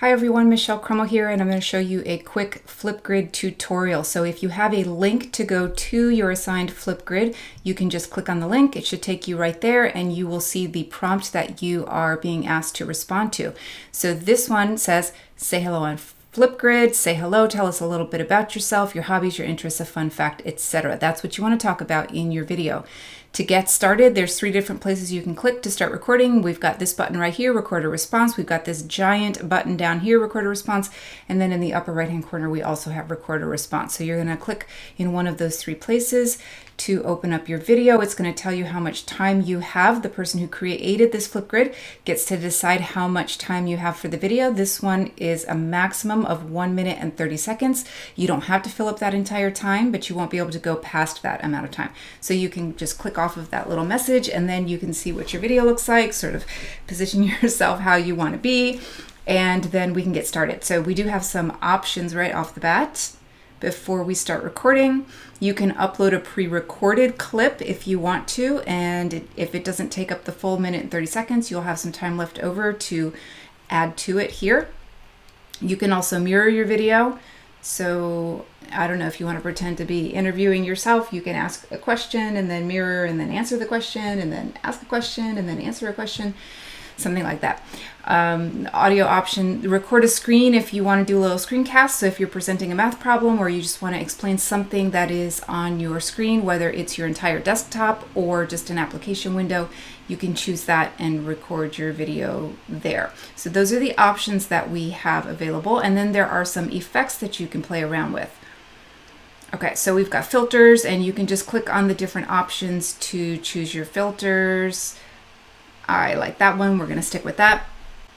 Hi everyone, Michelle Crummel here, and I'm going to show you a quick Flipgrid tutorial. So if you have a link to go to your assigned Flipgrid, you can just click on the link. It should take you right there and you will see the prompt that you are being asked to respond to. So this one says, say hello on Flipgrid, say hello, tell us a little bit about yourself, your hobbies, your interests, a fun fact, etc. That's what you want to talk about in your video. To get started, there's 3 different places you can click to start recording. We've got this button right here, record a response. We've got this giant button down here, record a response. And then in the upper right-hand corner, we also have record a response. So you're gonna click in one of those 3 places to open up your video. It's gonna tell you how much time you have. The person who created this Flipgrid gets to decide how much time you have for the video. This one is a maximum of 1 minute and 30 seconds. You don't have to fill up that entire time, but you won't be able to go past that amount of time. So you can just click off of that little message and then you can see what your video looks like, sort of position yourself how you want to be, and then we can get started. So we do have some options right off the bat. Before we start recording, you can upload a pre-recorded clip if you want to, and if it doesn't take up the full minute and 30 seconds, you'll have some time left over to add to it here. You can also mirror your video. So I don't know, if you want to pretend to be interviewing yourself, you can ask a question and then mirror and then answer the question and then ask a question and then answer a question, something like that. Audio option, record a screen if you want to do a little screencast. So if you're presenting a math problem or you just want to explain something that is on your screen, whether it's your entire desktop or just an application window, you can choose that and record your video there. So those are the options that we have available. And then there are some effects that you can play around with. Okay, so we've got filters, and you can just click on the different options to choose your filters. I like that one, we're gonna stick with that.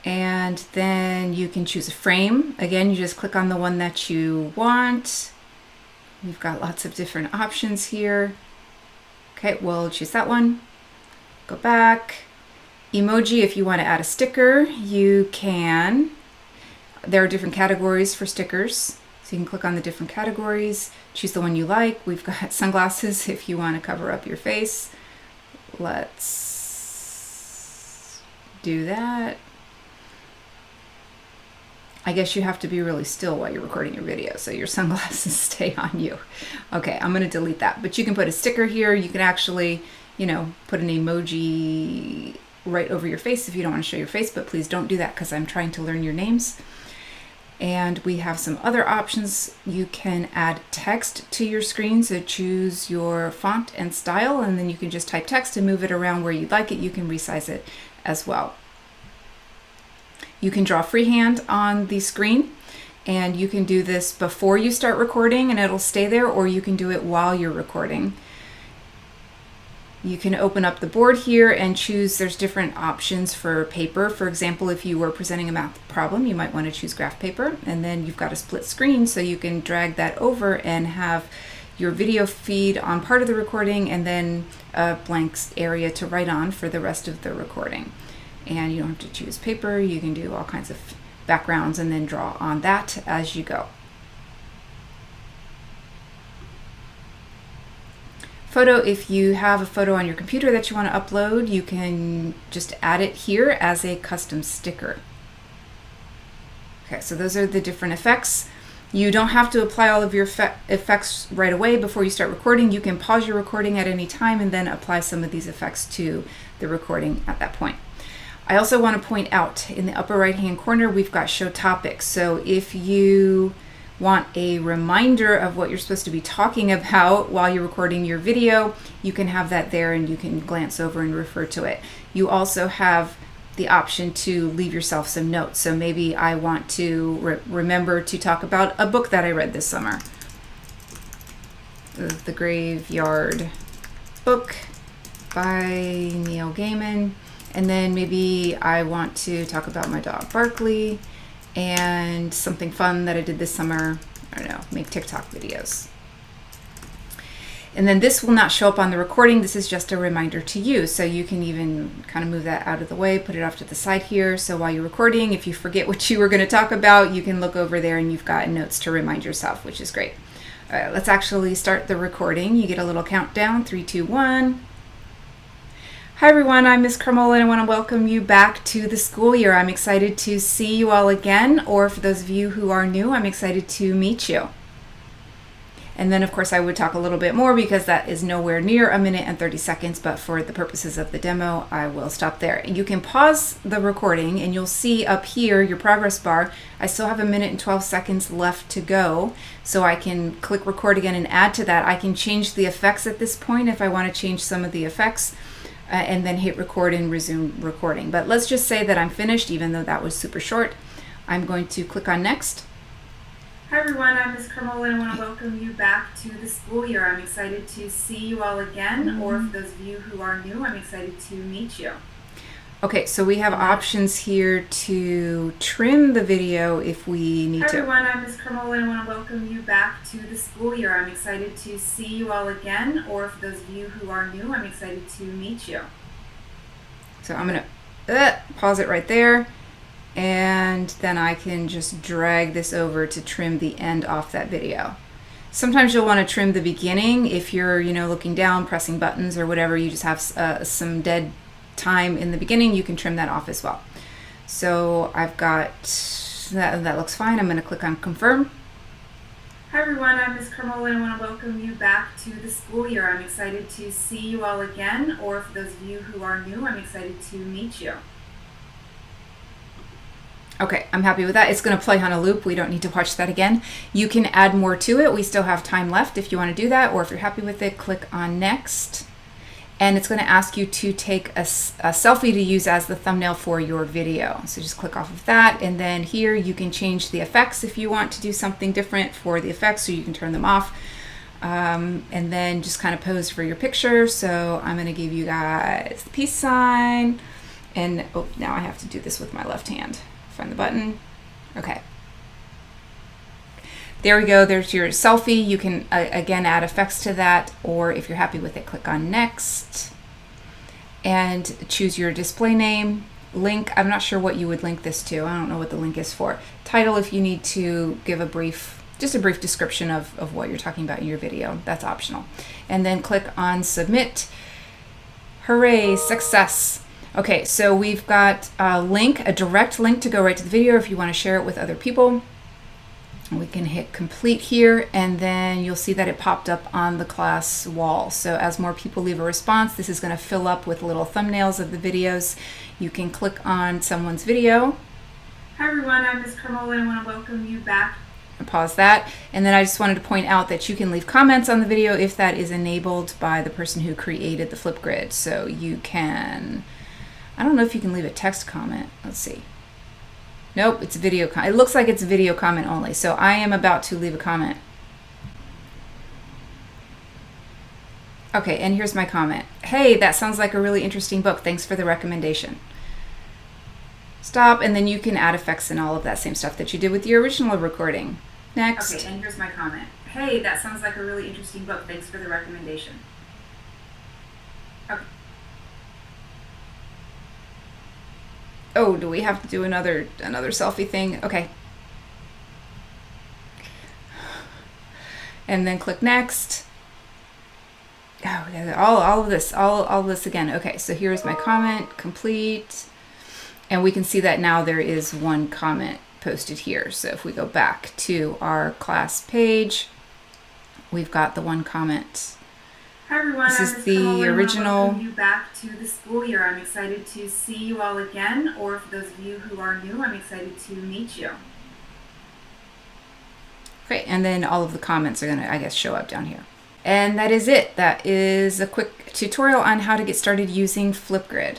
And then you can choose a frame. Again, you just click on the one that you want. We've got lots of different options here. Okay, we'll choose that one. Go back. Emoji, if you want to add a sticker, you can. There are different categories for stickers. So you can click on the different categories, choose the one you like. We've got sunglasses if you want to cover up your face. Let's do that. I guess you have to be really still while you're recording your video, so your sunglasses stay on you. Okay, I'm gonna delete that, but you can put a sticker here. You can actually, you know, put an emoji right over your face if you don't want to show your face, but please don't do that because I'm trying to learn your names. And we have some other options. You can add text to your screen, so choose your font and style, and then you can just type text and move it around where you'd like it. You can resize it as well. You can draw freehand on the screen, and you can do this before you start recording and it'll stay there, or you can do it while you're recording. You can open up the board here and choose, there's different options for paper. For example, if you were presenting a math problem, you might want to choose graph paper, and then you've got a split screen, so you can drag that over and have your video feed on part of the recording and then a blank area to write on for the rest of the recording. And you don't have to choose paper, you can do all kinds of backgrounds and then draw on that as you go. Photo, if you have a photo on your computer that you want to upload, you can just add it here as a custom sticker. Okay, so those are the different effects. You don't have to apply all of your effects right away before you start recording. You can pause your recording at any time and then apply some of these effects to the recording at that point. I also want to point out in the upper right hand corner, we've got show topics. So if you want a reminder of what you're supposed to be talking about while you're recording your video, you can have that there and you can glance over and refer to it. You also have the option to leave yourself some notes. So maybe I want to remember to talk about a book that I read this summer. The Graveyard Book by Neil Gaiman. And then maybe I want to talk about my dog Barkley and something fun that I did this summer. I don't know, make TikTok videos. And then this will not show up on the recording. This is just a reminder to you. So you can even kind of move that out of the way, put it off to the side here. So while you're recording, if you forget what you were going to talk about, you can look over there and you've got notes to remind yourself, which is great. All right, let's actually start the recording. You get a little countdown, 3, 2, 1. Hi everyone, I'm Miss Carmola and I want to welcome you back to the school year. I'm excited to see you all again, or for those of you who are new, I'm excited to meet you. And then of course I would talk a little bit more because that is nowhere near a minute and 30 seconds, but for the purposes of the demo, I will stop there. You can pause the recording and you'll see up here your progress bar. I still have a minute and 12 seconds left to go, so I can click record again and add to that. I can change the effects at this point if I want to change some of the effects. And then hit record and resume recording. But let's just say that I'm finished, even though that was super short. I'm going to click on next. Hi everyone, I'm Miss Carmola and I want to welcome you back to the school year. I'm excited to see you all again, or for those of you who are new, I'm excited to meet you. Okay, so we have options here to trim the video if we need to. Hi everyone, I'm Miss Carmola and I want to welcome you back to the school year. I'm excited to see you all again, or for those of you who are new, I'm excited to meet you. So I'm going to pause it right there, and then I can just drag this over to trim the end off that video. Sometimes you'll want to trim the beginning if you're, looking down, pressing buttons or whatever. You just have some dead time in the beginning. You can trim that off as well. So I've got that looks fine. I'm going to click on confirm. Hi everyone, I'm Miss Carmola and I want to welcome you back to the school year. I'm excited to see you all again, or for those of you who are new, I'm excited to meet you. Okay, I'm happy with that. It's going to play on a loop. We don't need to watch that again. You can add more to it. We still have time left if you want to do that, or if you're happy with it, click on next. And it's going to ask you to take a selfie to use as the thumbnail for your video. So just click off of that, and then here you can change the effects if you want to do something different for the effects, so you can turn them off. And then just kind of pose for your picture. So I'm going to give you guys the peace sign, and now I have to do this with my left hand. Find the button. Okay. There we go, there's your selfie. You can, again, add effects to that, or if you're happy with it, click on next and choose your display name. Link, I'm not sure what you would link this to. I don't know what the link is for. Title, if you need to give just a brief description of what you're talking about in your video, that's optional. And then click on submit. Hooray, success. Okay, so we've got a direct link to go right to the video if you want to share it with other people. We can hit complete here, and then you'll see that it popped up on the class wall. So as more people leave a response, this is going to fill up with little thumbnails of the videos. You can click on someone's video. Hi everyone, I'm Miss Carmola and I want to welcome you back. Pause that, and then I just wanted to point out that you can leave comments on the video if that is enabled by the person who created the Flipgrid. So you can, I don't know if you can leave a text comment. Let's see. Nope, it's a video comment. It looks like it's a video comment only. So I am about to leave a comment. Okay, and here's my comment. Hey, that sounds like a really interesting book. Thanks for the recommendation. Stop, and then you can add effects and all of that same stuff that you did with your original recording. Next. Okay, and here's my comment. Hey, that sounds like a really interesting book. Thanks for the recommendation. Okay. Oh, do we have to do another selfie thing? Okay. And then click next. Oh, all of this again. Okay, so here's my comment, complete. And we can see that now there is one comment posted here. So if we go back to our class page, we've got the one comment. Hi everyone, this is the original. Welcome you back to the school year. I'm excited to see you all again, or for those of you who are new, I'm excited to meet you. Okay, and then all of the comments are going to, I guess, show up down here. And that is it. That is a quick tutorial on how to get started using Flipgrid.